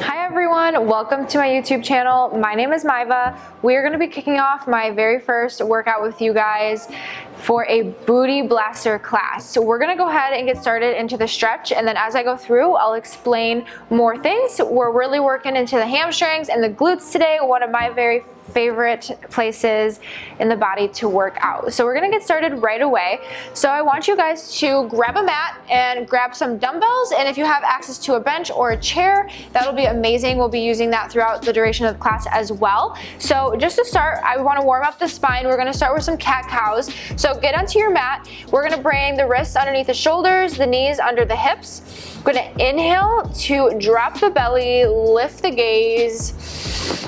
Hi everyone, welcome to my YouTube channel. My name is Maëva. We are going to be kicking off my very first workout with you guys for a booty blaster class. So we're going to go ahead and get started into the stretch, and then as I go through, I'll explain more things. We're really working into the hamstrings and the glutes today, one of my very favorite places in the body to work out. So we're gonna get started right away. So I want you guys to grab a mat and grab some dumbbells, and if you have access to a bench or a chair, that'll be amazing. We'll be using that throughout the duration of the class as well. So just to start, I want to warm up the spine. We're gonna start with some cat-cows. So get onto your mat. We're gonna bring the wrists underneath the shoulders, the knees under the hips. We're gonna inhale to drop the belly, lift the gaze,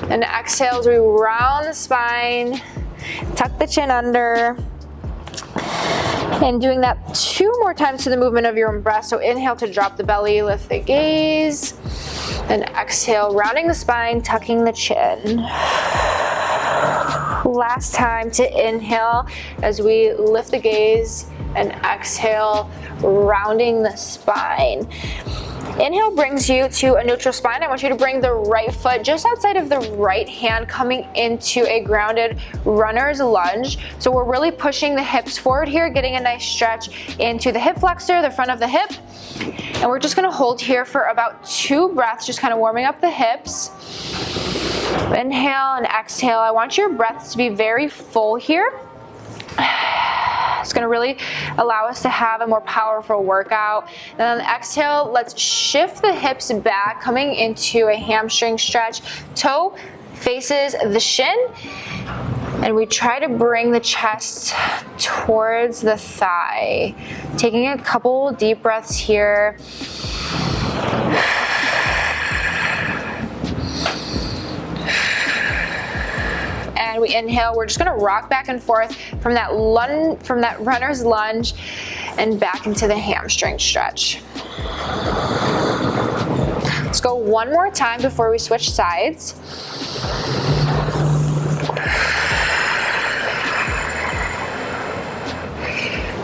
and exhale as we round the spine, tuck the chin under, and doing that 2 more times to the movement of your own breath. So inhale to drop the belly, lift the gaze, and exhale, rounding the spine, tucking the chin. Last time to inhale as we lift the gaze, and exhale, rounding the spine. Inhale brings you to a neutral spine. I want you to bring the right foot just outside of the right hand, coming into a grounded runner's lunge. So we're really pushing the hips forward here, getting a nice stretch into the hip flexor, the front of the hip. And we're just gonna hold here for about 2 breaths, just kind of warming up the hips. Inhale and exhale. I want your breaths to be very full here. It's gonna really allow us to have a more powerful workout. And on the exhale, let's shift the hips back, coming into a hamstring stretch. Toe faces the shin, and we try to bring the chest towards the thigh. Taking a couple deep breaths here. And we inhale, we're just gonna rock back and forth from that runner's lunge and back into the hamstring stretch. Let's go one more time before we switch sides.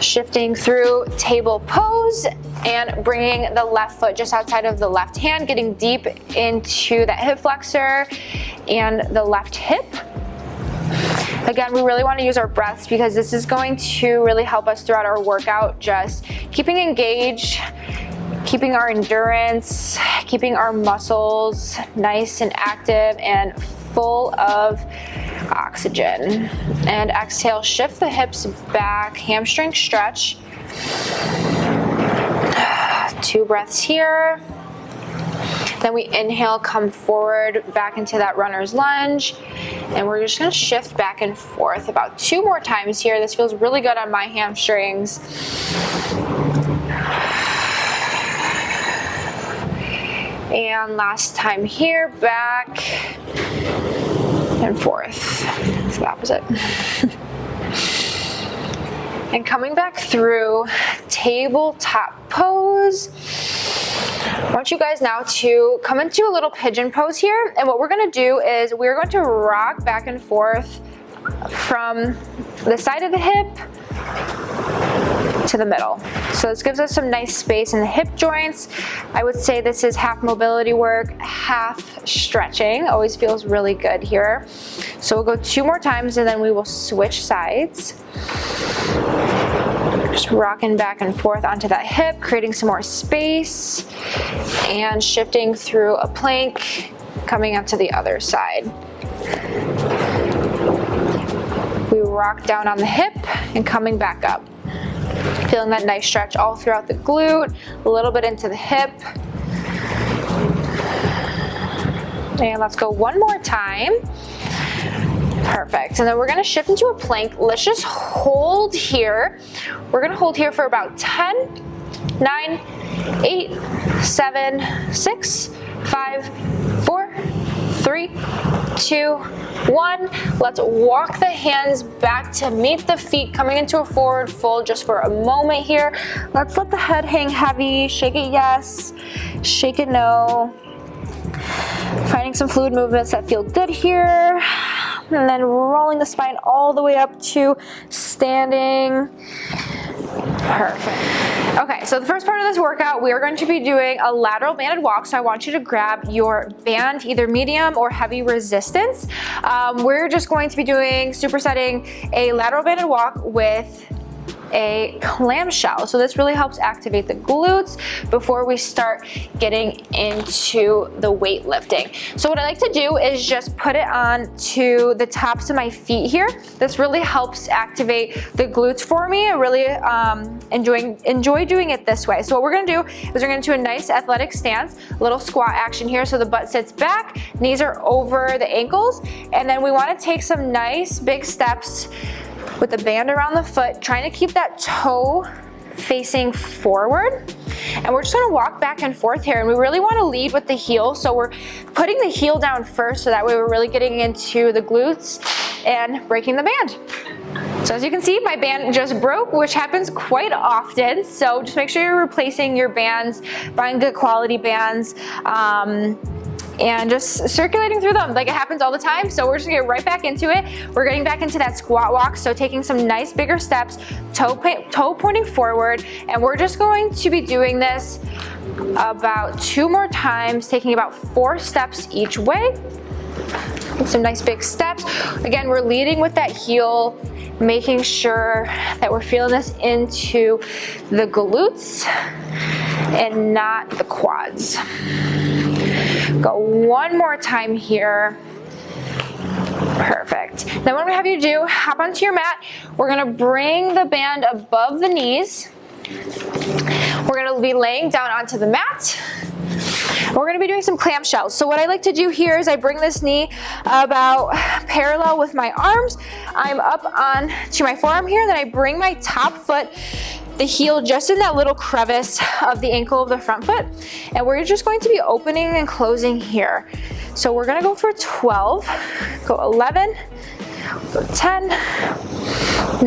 Shifting through table pose and bringing the left foot just outside of the left hand, getting deep into that hip flexor and the left hip. Again, we really want to use our breaths because this is going to really help us throughout our workout, just keeping engaged, keeping our endurance, keeping our muscles nice and active and full of oxygen. And exhale, shift the hips back, hamstring stretch. 2 breaths here. Then we inhale, come forward back into that runner's lunge, and we're just gonna shift back and forth about 2 more times here. This feels really good on my hamstrings. And last time here, back and forth. It's the opposite. And coming back through tabletop pose. I want you guys now to come into a little pigeon pose here, and what we're going to do is we're going to rock back and forth from the side of the hip to the middle. So this gives us some nice space in the hip joints. I would say this is half mobility work, half stretching. Always feels really good here. So we'll go 2 more times and then we will switch sides. Just rocking back and forth onto that hip, creating some more space, and shifting through a plank, coming up to the other side. We rock down on the hip and coming back up. Feeling that nice stretch all throughout the glute, a little bit into the hip. And let's go one more time. Perfect. And then we're going to shift into a plank. Let's just hold here. We're going to hold here for about 10, 9, 8, 7, 6, 5, 4, 3, 2, 1. Let's walk the hands back to meet the feet, coming into a forward fold just for a moment here. Let's let the head hang heavy. Shake it yes, shake it no. Finding some fluid movements that feel good here. And then rolling the spine all the way up to standing. Perfect. Okay, so the first part of this workout, we are going to be doing a lateral banded walk. So I want you to grab your band, either medium or heavy resistance. We're just going to be doing, supersetting a lateral banded walk with a clamshell. So this really helps activate the glutes before we start getting into the weightlifting. So what I like to do is just put it on to the tops of my feet here. This really helps activate the glutes for me. I really enjoy doing it this way. So what we're gonna do is we're gonna do a nice athletic stance, a little squat action here. So the butt sits back, knees are over the ankles, and then we wanna take some nice big steps with the band around the foot, trying to keep that toe facing forward. And we're just gonna walk back and forth here, and we really wanna lead with the heel. So we're putting the heel down first, so that way we're really getting into the glutes and breaking the band. So as you can see, my band just broke, which happens quite often. So just make sure you're replacing your bands, buying good quality bands, and just circulating through them. Like, it happens all the time. So we're just gonna get right back into it. We're getting back into that squat walk. So taking some nice bigger steps, toe pointing forward. And we're just going to be doing this about 2 more times, taking about 4 steps each way. Some nice big steps. Again, we're leading with that heel, making sure that we're feeling this into the glutes and not the quads. Go one more time here. Perfect. Then what I'm gonna have you do, hop onto your mat. We're gonna bring the band above the knees. We're gonna be laying down onto the mat. We're gonna be doing some clam shells. So what I like to do here is I bring this knee about parallel with my arms. I'm up on to my forearm here, then I bring my top foot, the heel just in that little crevice of the ankle of the front foot. And we're just going to be opening and closing here. So we're gonna go for 12, go 11, go 10,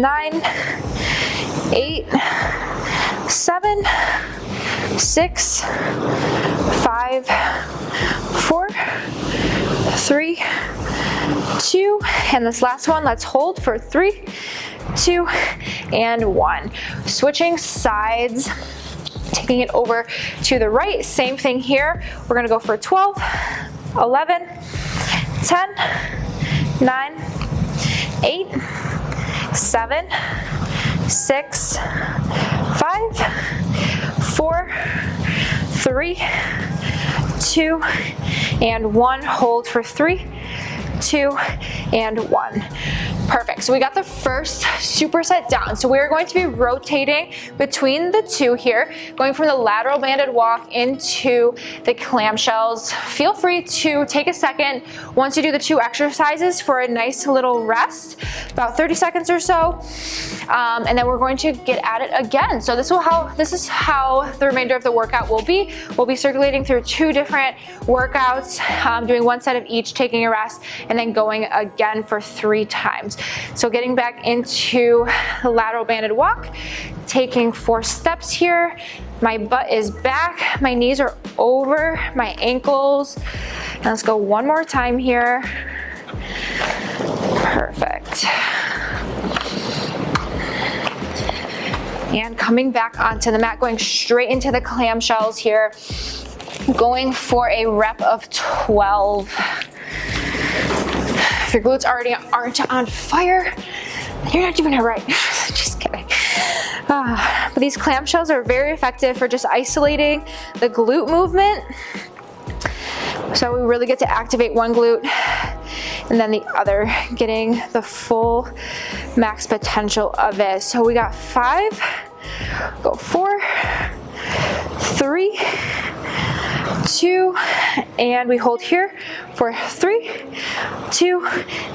9, 8, 7, 6, 5, 4, 3, 2, and this last one, let's hold for 3, 2, and 1. Switching sides, taking it over to the right. Same thing here. We're gonna go for 12, 11, 10, 9, 8, 7, 6, 5, 4, 3, 2, and 1. Hold for 3, 2, and 1. Perfect. So we got the first superset down. So we're going to be rotating between the two here, going from the lateral banded walk into the clamshells. Feel free to take a second once you do the 2 exercises for a nice little rest, about 30 seconds or so. And then we're going to get at it again. So this is how the remainder of the workout will be. We'll be circulating through 2 different workouts, doing 1 set of each, taking a rest, and then going again for 3 times. So getting back into the lateral banded walk, taking 4 steps here. My butt is back, my knees are over my ankles. And let's go 1 more time here. Perfect. And coming back onto the mat, going straight into the clamshells here, going for a rep of 12. If your glutes already aren't on fire, you're not doing it right. Just kidding. But these clamshells are very effective for just isolating the glute movement. So we really get to activate one glute and then the other, getting the full max potential of it. So we got 5, go 4, 3, 2, and we hold here for 3, 2,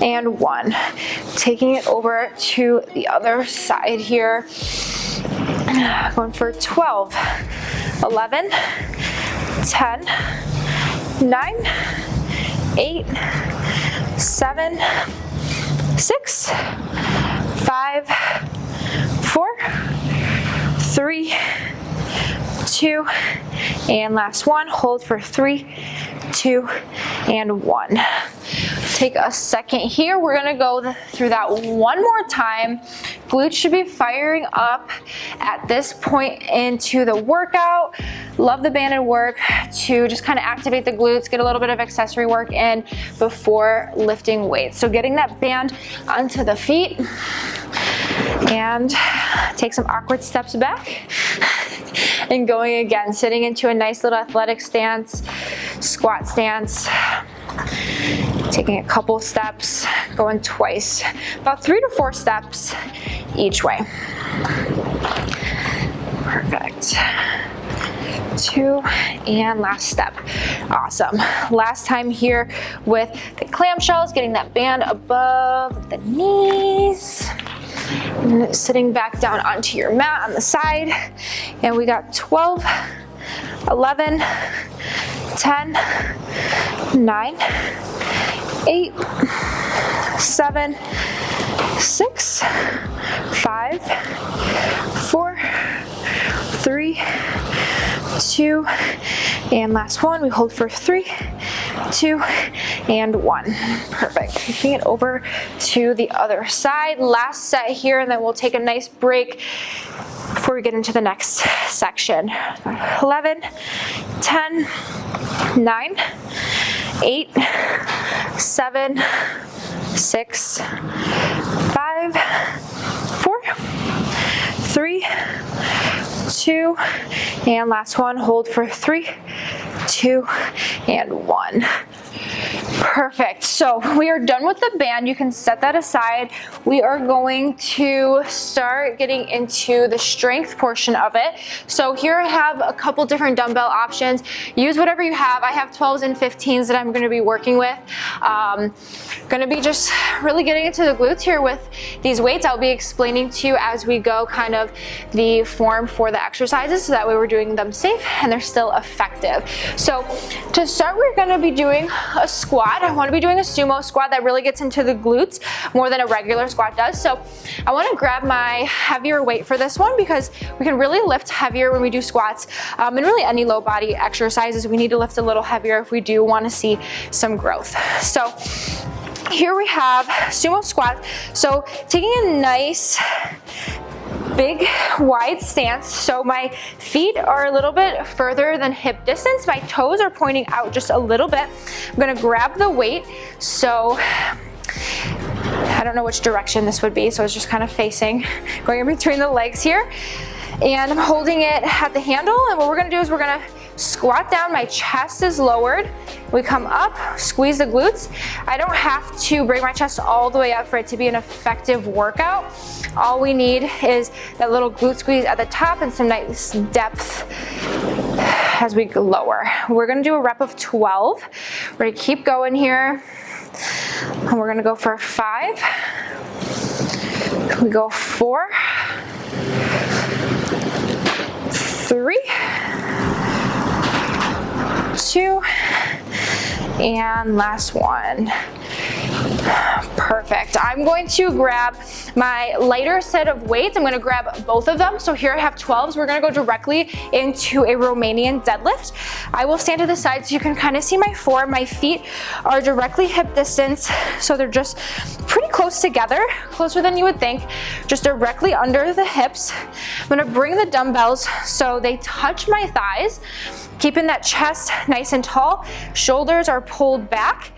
and 1. Taking it over to the other side here. Going for 12, 11, 10, 9, 8, 7, 6, 5, 4, 3, 2, and last one. Hold for 3, 2, and 1. Take a second here. We're gonna go through that one more time. Glutes should be firing up at this point into the workout. Love the banded work to just kind of activate the glutes, get a little bit of accessory work in before lifting weights. So getting that band onto the feet and take some awkward steps back and going again, sitting into a nice little athletic stance, squat stance. Taking a couple steps, going twice, about 3 to 4 steps each way. Perfect. 2, and last step. Awesome. Last time here with the clam shells, getting that band above the knees. And sitting back down onto your mat on the side. And we got 12, 11, 10, 9, 8, 7, 6, 5, 4, 3, 2, and last one. We hold for 3, 2, and 1. Perfect. Taking it over to the other side. Last set here, and then we'll take a nice break before we get into the next section. 11, 10, 9, 8, 7, 6, 5, 4, 3, 2, and last one. Hold for 3, 2, and 1. Perfect. So we are done with the band. You can set that aside. We are going to start getting into the strength portion of it. So here I have a couple different dumbbell options. Use whatever you have. I have 12s and 15s that I'm going to be working with. Going to be just really getting into the glutes here with these weights. I'll be explaining to you as we go kind of the form for the exercises, so that way we're doing them safe and they're still effective. So to start, we're going to be doing a squat. I want to be doing a sumo squat that really gets into the glutes more than a regular squat does. So I want to grab my heavier weight for this one, because we can really lift heavier when we do squats, and really any low body exercises we need to lift a little heavier if we do want to see some growth. So here we have sumo squat. So taking a nice big wide stance, so my feet are a little bit further than hip distance, my toes are pointing out just a little bit. I'm gonna grab the weight, so I don't know which direction this would be, so it's just kind of facing, going in between the legs here, and I'm holding it at the handle. And what we're gonna do is we're gonna squat down, my chest is lowered, we come up, squeeze the glutes. I don't have to bring my chest all the way up for it to be an effective workout. All we need is that little glute squeeze at the top and some nice depth as we lower. We're gonna do a rep of 12. We're gonna keep going here, and we're gonna go for 5. We go 4, 3, 2, and last one. Perfect. I'm going to grab my lighter set of weights. I'm going to grab both of them. So here I have 12s. We're going to go directly into a Romanian deadlift. I will stand to the side so you can kind of see my form. My feet are directly hip distance, so they're just pretty close together, closer than you would think, just directly under the hips. I'm going to bring the dumbbells so they touch my thighs, keeping that chest nice and tall. Shoulders are pulled back,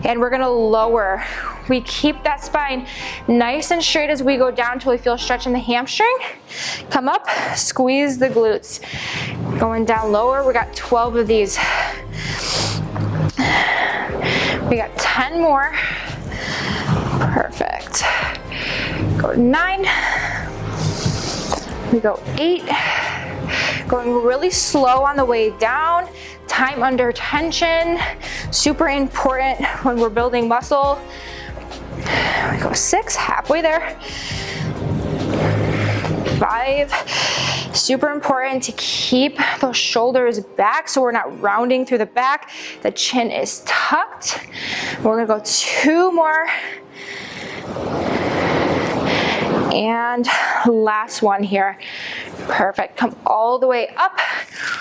and we're gonna lower. We keep that spine nice and straight as we go down until we feel a stretch in the hamstring. Come up, squeeze the glutes. Going down lower, we got 12 of these. We got 10 more. Perfect. Go to 9. We go 8. Going really slow on the way down. Time under tension, super important when we're building muscle. We go 6, halfway there. 5, super important to keep those shoulders back so we're not rounding through the back. The chin is tucked. We're gonna go 2 more. And last one here. Perfect. Come all the way up.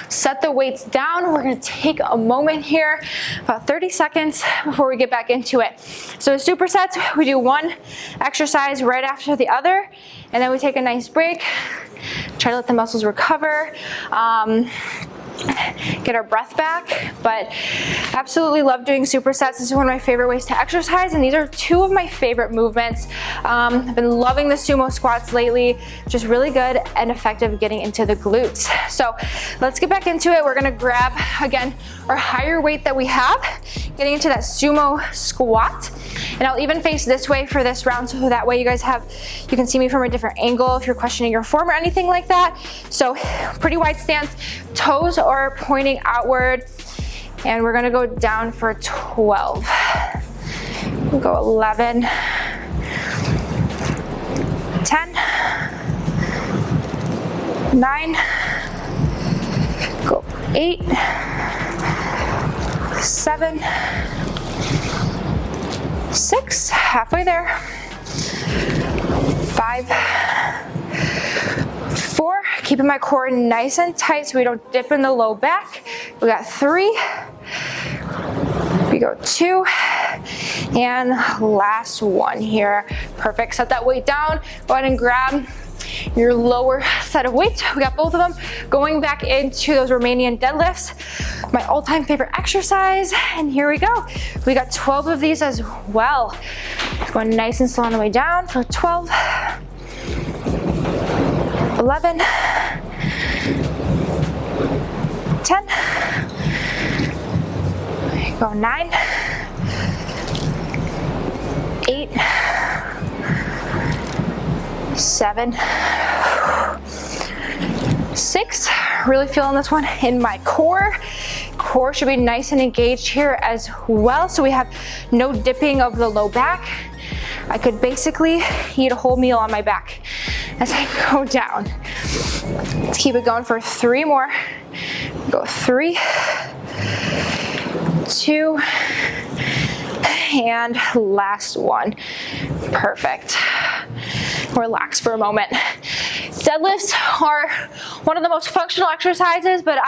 Set the weights down. We're gonna take a moment here, about 30 seconds before we get back into it. So supersets, we do one exercise right after the other, and then we take a nice break. Try to let the muscles recover. Get our breath back, but absolutely love doing supersets. This is one of my favorite ways to exercise, and these are two of my favorite movements. I've been loving the sumo squats lately, just really good and effective getting into the glutes. So let's get back into it. We're gonna grab, again, our higher weight that we have, getting into that sumo squat. And I'll even face this way for this round, so that way you guys you can see me from a different angle if you're questioning your form or anything like that. So pretty wide stance, toes are pointing outward, and we're gonna go down for 12. We'll go 11, 10, 9, go 8, 7, 6, halfway there, 5, 4, keeping my core nice and tight so we don't dip in the low back. We got 3, we go 2, and last one here. Perfect, set that weight down. Go ahead and grab your lower set of weights. We got both of them going back into those Romanian deadlifts, my all-time favorite exercise. And here we go. We got 12 of these as well. Going nice and slow on the way down for 12, 11, 10, go 9, 8, 7, 6, really feeling this one in my core. Core should be nice and engaged here as well, so we have no dipping of the low back. I could basically eat a whole meal on my back as I go down. Let's keep it going for 3 more. Go 3, 2, and last one. Perfect. Relax for a moment. Deadlifts are one of the most functional exercises, but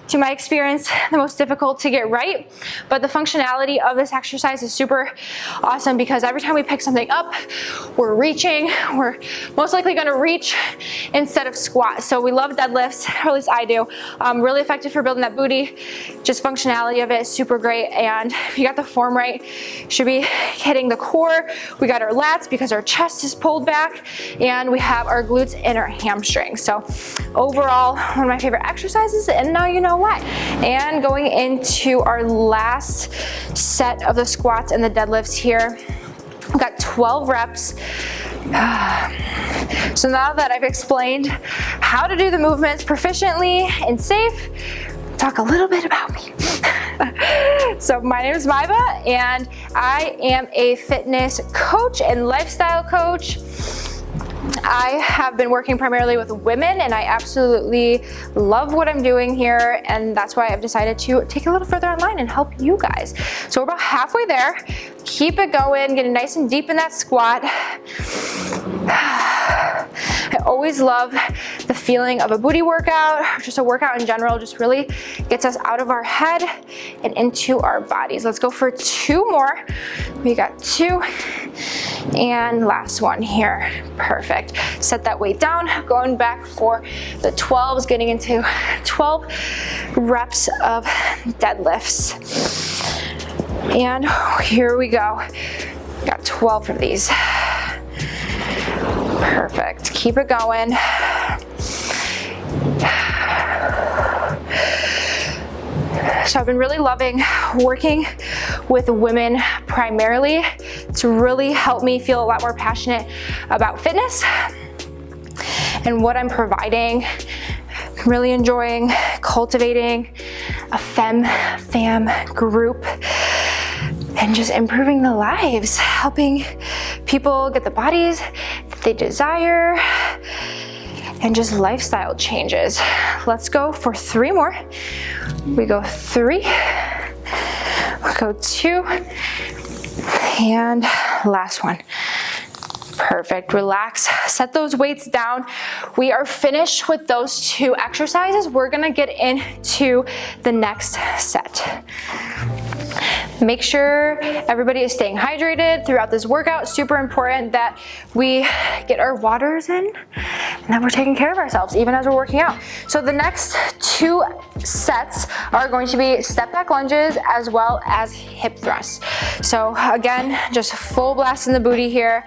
to my experience, the most difficult to get right. But the functionality of this exercise is super awesome because every time we pick something up, we're reaching. We're most likely gonna reach instead of squat. So we love deadlifts, or at least I do. Really effective for building that booty. Just functionality of it is super great. And if you got the form right, should be hitting the core. We got our lats because our chest is pulled back, and we have our glutes and our hamstrings. So overall, one of my favorite exercises, and now you know why. And going into our last set of the squats and the deadlifts here, we've got 12 reps. So now that I've explained how to do the movements proficiently and safe, talk a little bit about me. So my name is Maëva, and I am a fitness coach and lifestyle coach. I have been working primarily with women, and I absolutely love what I'm doing here, and that's why I've decided to take it a little further online and help you guys. So we're about halfway there. Keep it going, getting nice and deep in that squat. I always love the feeling of a booty workout, or just a workout in general. Just really gets us out of our head and into our bodies. Let's go for 2 more. We got 2, and last one here. Perfect. Set that weight down, going back for the 12s, getting into 12 reps of deadlifts. And here we go. Got 12 of these. Perfect. Keep it going. So I've been really loving working with women primarily to really help me feel a lot more passionate about fitness and what I'm providing. I'm really enjoying cultivating a fam group and just improving the lives, helping people get the bodies that they desire, and just lifestyle changes. Let's go for 3 more. We go 3, we go 2, and last one. Perfect, relax, set those weights down. We are finished with those 2 exercises. We're gonna get into the next set. Make sure everybody is staying hydrated throughout this workout. Super important that we get our waters in and that we're taking care of ourselves even as we're working out. So the next 2 sets are going to be step back lunges as well as hip thrusts. So again, just full blast in the booty here.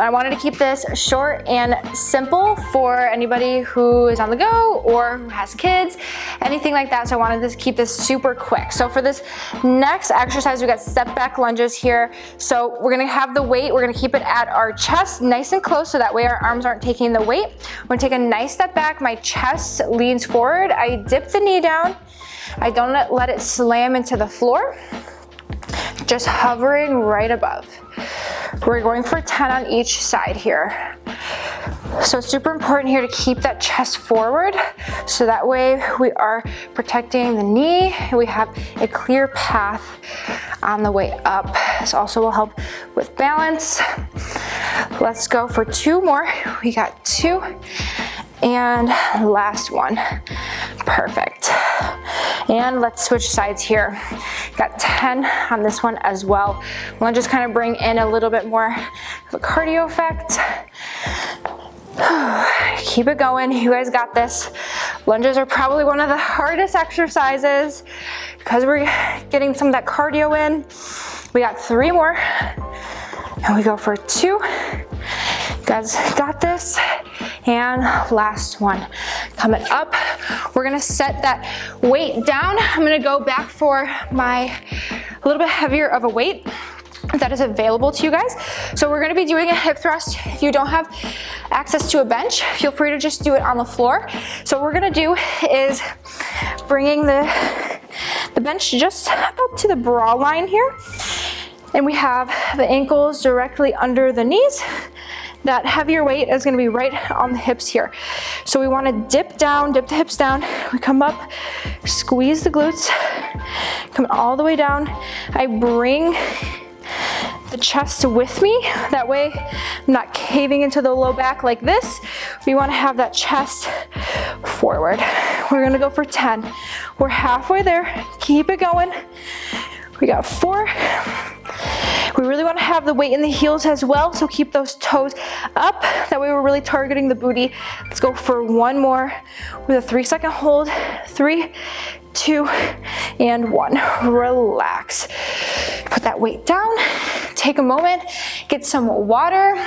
I wanted to keep this short and simple for anybody who is on the go or who has kids, anything like that. So I wanted to keep this super quick. So for this next exercise, we got step back lunges here. So we're gonna have the weight, we're gonna keep it at our chest nice and close so that way our arms aren't taking the weight. We're gonna take a nice step back, my chest leans forward, I dip the knee down, I don't let it slam into the floor, just hovering right above. We're going for 10 on each side here. So it's super important here to keep that chest forward so that way we are protecting the knee. We have a clear path on the way up. This also will help with balance. Let's go for 2 more. We got 2 and last one. Perfect. And let's switch sides here. Got 10 on this one as well. Lunges kind of bring in a little bit more of a cardio effect. Keep it going, you guys got this. Lunges are probably one of the hardest exercises because we're getting some of that cardio in. We got 3 more and we go for 2. You guys got this. And last one, coming up. We're gonna set that weight down. I'm gonna go back for my a little bit heavier of a weight that is available to you guys. So we're gonna be doing a hip thrust. If you don't have access to a bench, feel free to just do it on the floor. So what we're gonna do is bringing the bench just about to the bra line here. And we have the ankles directly under the knees. That heavier weight is gonna be right on the hips here. So we wanna dip down, dip the hips down. We come up, squeeze the glutes, come all the way down. I bring the chest with me. That way I'm not caving into the low back like this. We wanna have that chest forward. We're gonna go for 10. We're halfway there, keep it going. We got 4. We really want to have the weight in the heels as well, so keep those toes up. That way we're really targeting the booty. Let's go for 1 more with a 3-second hold. 3, 2, and 1. Relax. Put that weight down. Take a moment. Get some water.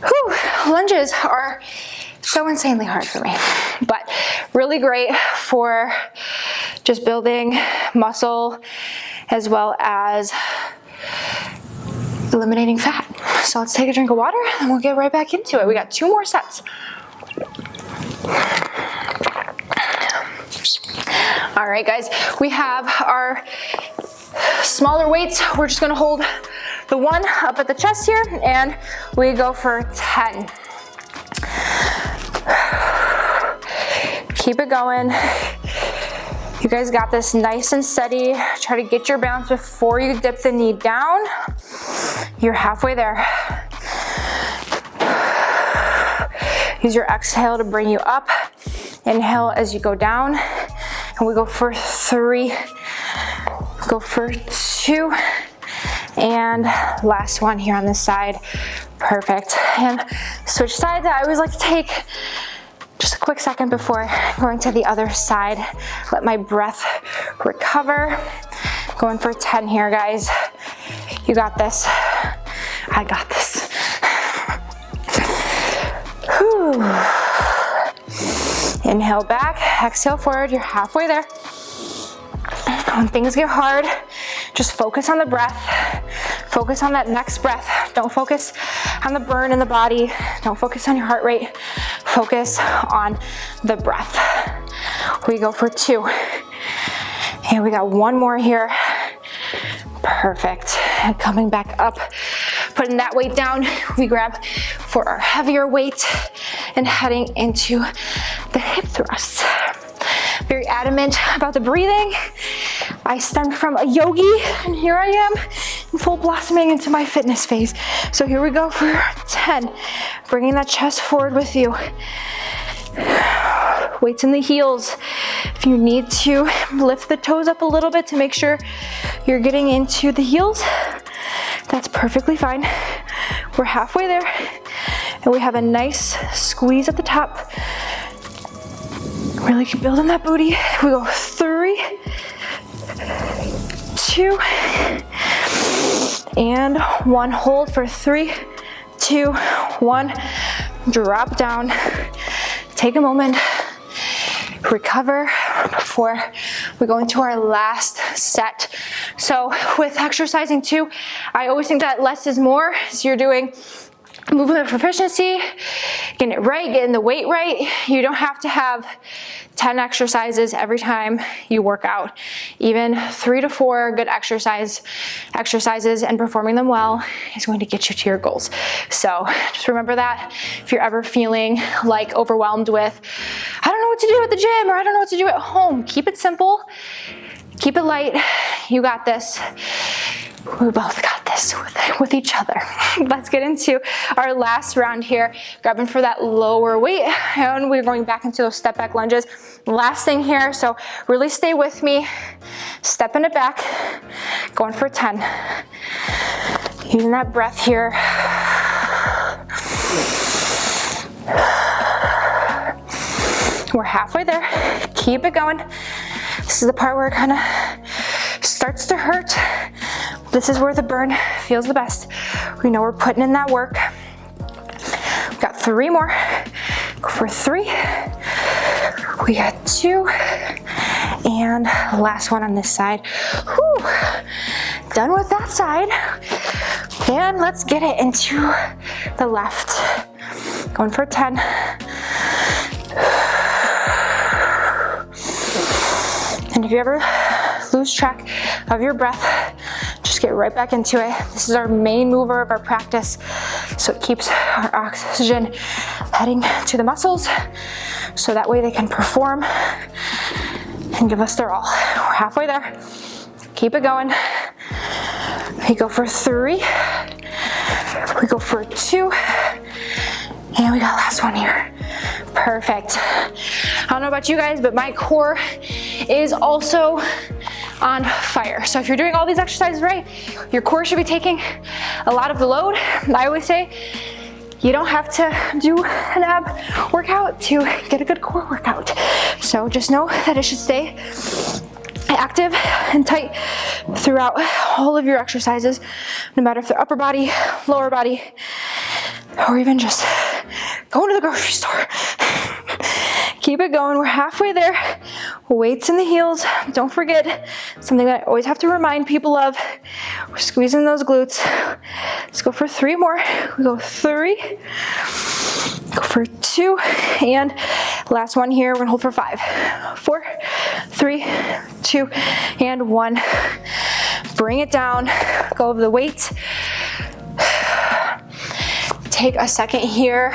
Whew. Lunges are so insanely hard for me, but really great for just building muscle as well as eliminating fat. So let's take a drink of water and we'll get right back into it. We got 2 more sets. All right, guys, we have our smaller weights. We're just gonna hold the 1 up at the chest here and we go for 10. Keep it going. You guys got this, nice and steady. Try to get your balance before you dip the knee down. You're halfway there. Use your exhale to bring you up. Inhale as you go down. And we go for 3, go for 2, and last one here on this side. Perfect. And switch sides. I always like to take just a quick second before going to the other side. Let my breath recover. Going for 10 here, guys. You got this. I got this. Whew. Inhale back, exhale forward. You're halfway there. When things get hard, just focus on the breath. Focus on that next breath. Don't focus on the burn in the body. Don't focus on your heart rate. Focus on the breath. We go for 2. And we got 1 more here. Perfect. And coming back up, putting that weight down, we grab for our heavier weight and heading into the hip thrust. Very adamant about the breathing. I stemmed from a yogi and here I am full blossoming into my fitness phase. So here we go for 10. Bringing that chest forward with you. Weights in the heels. If you need to, lift the toes up a little bit to make sure you're getting into the heels. That's perfectly fine. We're halfway there. And we have a nice squeeze at the top. Really keep building that booty. We go 3, 2, and 1. Hold for 3, 2, 1. Drop down. Take a moment. Recover before we go into our last set. So with exercising too, I always think that less is more. So you're doing movement proficiency, getting it right, getting the weight right. You don't have to have 10 exercises every time you work out. Even 3 to 4 good exercises and performing them well is going to get you to your goals. So just remember that if you're ever feeling like overwhelmed with, I don't know what to do at the gym or I don't know what to do at home, keep it simple, keep it light. You got this. We both got this with each other. Let's get into our last round here, grabbing for that lower weight, and we're going back into those step back lunges. Last thing here, so really stay with me, stepping it back, going for 10. Using that breath here. We're halfway there, keep it going. This is the part where it kind of starts to hurt. This is where the burn feels the best. We know we're putting in that work. We've got 3 more. Go for 3. We got 2. And last one on this side. Whew. Done with that side. And let's get it into the left. Going for 10. And if you ever lose track of your breath, just get right back into it. This is our main mover of our practice, so it keeps our oxygen heading to the muscles, so that way they can perform and give us their all. We're halfway there. Keep it going. We go for 3. We go for 2. And we got last one here. Perfect. I don't know about you guys, but my core is also on fire. So if you're doing all these exercises right, your core should be taking a lot of the load. I always say you don't have to do an ab workout to get a good core workout. So just know that it should stay active and tight throughout all of your exercises, no matter if they're upper body, lower body, or even just going to the grocery store. Keep it going. We're halfway there. Weights in the heels. Don't forget something that I always have to remind people of. We're squeezing those glutes. Let's go for 3 more. We go 3. Go for 2. And last one here. We're gonna hold for 5. 4, 3, 2, and 1. Bring it down. Go over the weight. Take a second here.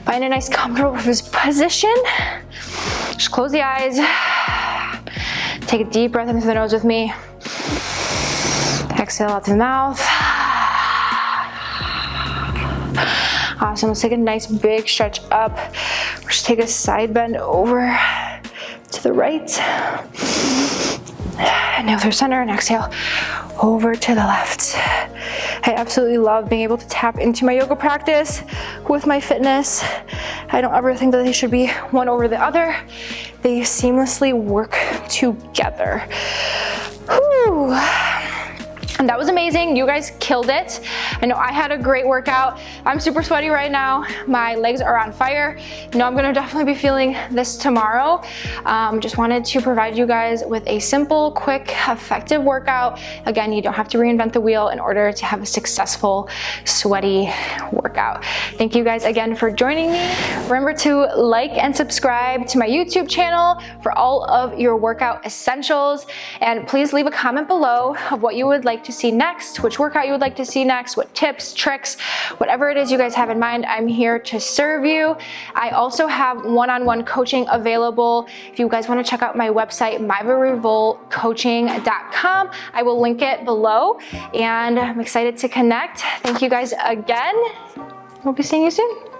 Find a nice comfortable position. Just close the eyes. Take a deep breath into the nose with me. Exhale out through the mouth. Awesome, let's take a nice big stretch up. Just take a side bend over to the right. Inhale through center and exhale over to the left. I absolutely love being able to tap into my yoga practice with my fitness. I don't ever think that they should be one over the other. They seamlessly work together. Whew. And that was amazing. You guys killed it. I know I had a great workout. I'm super sweaty right now. My legs are on fire. You know, I'm gonna definitely be feeling this tomorrow. Just wanted to provide you guys with a simple, quick, effective workout. Again, you don't have to reinvent the wheel in order to have a successful, sweaty workout. Thank you guys again for joining me. Remember to like and subscribe to my YouTube channel for all of your workout essentials. And please leave a comment below of what you would like to to see next, which workout you would like to see next, what tips, tricks, whatever it is you guys have in mind, I'm here to serve you. I also have one-on-one coaching available. If you guys want to check out my website, maevarevolcoaching.com, I will link it below, and I'm excited to connect. Thank you guys again. We'll be seeing you soon.